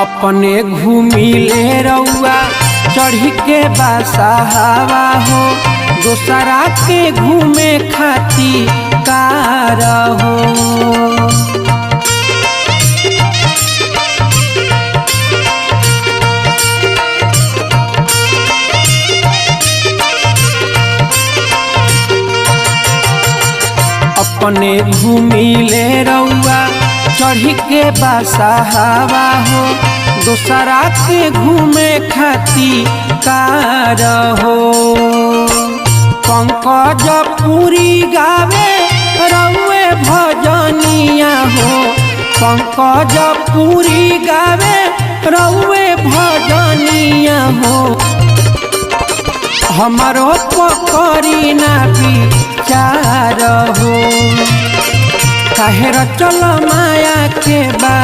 अपने घूमिले रउआ चढ़ी के बसहावा हो, दोसरा के घूमे खाती कार हो। अपने घूमिले रउआ चढ़ी के बसहावा हो, दोसरा के घूमे खाती कार हो। पंकज पुरी गावे रउए भजनिया हो, पंकज पुरी गावे रउए भजनिया हो। हमारो पकड़ी ना विचार हो, काहे चल माया के बा